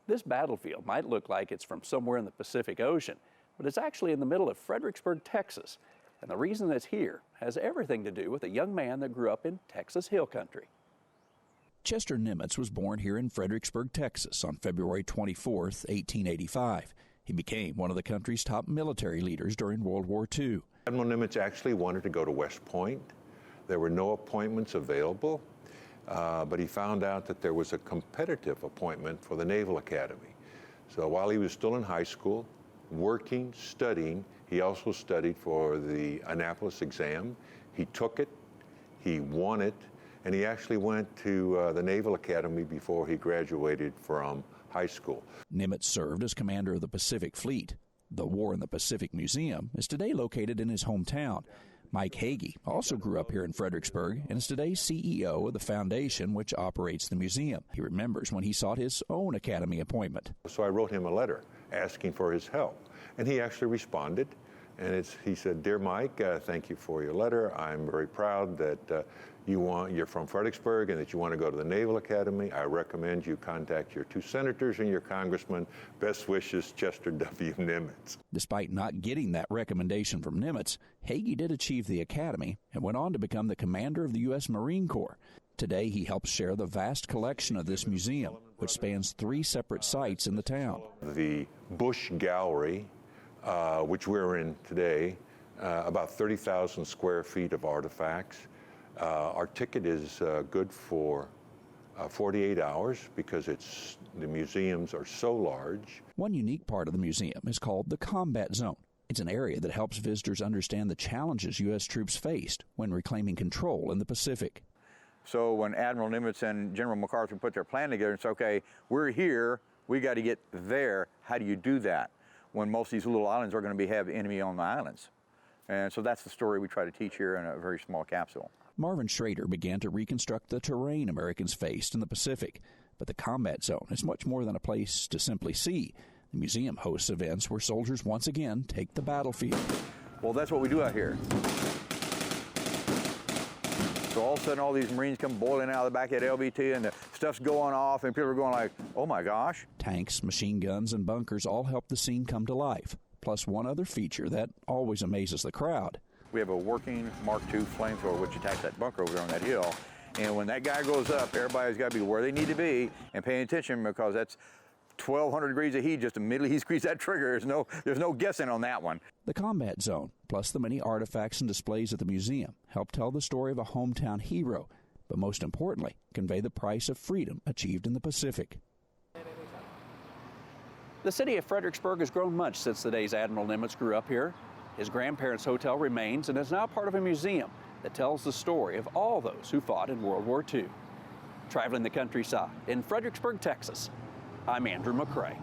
This battlefield might look like it's from somewhere in the Pacific Ocean, but it's actually in the middle of Fredericksburg, Texas. And the reason it's here has everything to do with a young man that grew up in Texas Hill Country. Chester Nimitz was born here in Fredericksburg, Texas on February 24, 1885. He became one of the country's top military leaders during World War II. Admiral Nimitz actually wanted to go to West Point. There were no appointments available, but he found out that there was a competitive appointment for the Naval Academy. So while he was still in high school, working, studying, he also studied for the Annapolis exam. He took it, he won it, and he actually went to the Naval Academy before he graduated from high school. Nimitz served as commander of the Pacific Fleet. The War in the Pacific Museum is today located in his hometown. Mike Hagee also grew up here in Fredericksburg and is today CEO of the foundation which operates the museum. He remembers when he sought his own academy appointment. So I wrote him a letter asking for his help, and he actually responded. And he said, "Dear Mike, thank you for your letter. I'm very proud that you're from Fredericksburg and that you want to go to the Naval Academy. I recommend you contact your 2 senators and your congressman. Best wishes, Chester W. Nimitz." Despite not getting that recommendation from Nimitz, Hagee did achieve the academy and went on to become the commander of the U.S. Marine Corps. Today, he helps share the vast collection of this museum, which spans 3 separate sites in the town. The Bush Gallery, which we're in today, about 30,000 square feet of artifacts. Our ticket is good for 48 hours because the museums are so large. One unique part of the museum is called the Combat Zone. It's an area that helps visitors understand the challenges U.S. troops faced when reclaiming control in the Pacific. So when Admiral Nimitz and General MacArthur put their plan together and said, okay, we're here, we got to get there, how do you do that when most of these little islands are going to have enemy on the islands? And so that's the story we try to teach here in a very small capsule. Marvin Schrader began to reconstruct the terrain Americans faced in the Pacific. But the Combat Zone is much more than a place to simply see. The museum hosts events where soldiers once again take the battlefield. Well, that's what we do out here. So all of a sudden, all these Marines come boiling out of the back of that LBT, and the stuff's going off, and people are going like, oh my gosh. Tanks, machine guns, and bunkers all help the scene come to life. Plus one other feature that always amazes the crowd. We have a working Mark II flamethrower which attacks that bunker over there on that hill. And when that guy goes up, everybody's got to be where they need to be and paying attention because that's 1,200 degrees of heat just immediately he squeezed that trigger. There's no guessing on that one. The Combat Zone, plus the many artifacts and displays at the museum, help tell the story of a hometown hero, but most importantly, convey the price of freedom achieved in the Pacific. The city of Fredericksburg has grown much since the days Admiral Nimitz grew up here. His grandparents' hotel remains and is now part of a museum that tells the story of all those who fought in World War II. Traveling the countryside in Fredericksburg, Texas, I'm Andrew McCrae.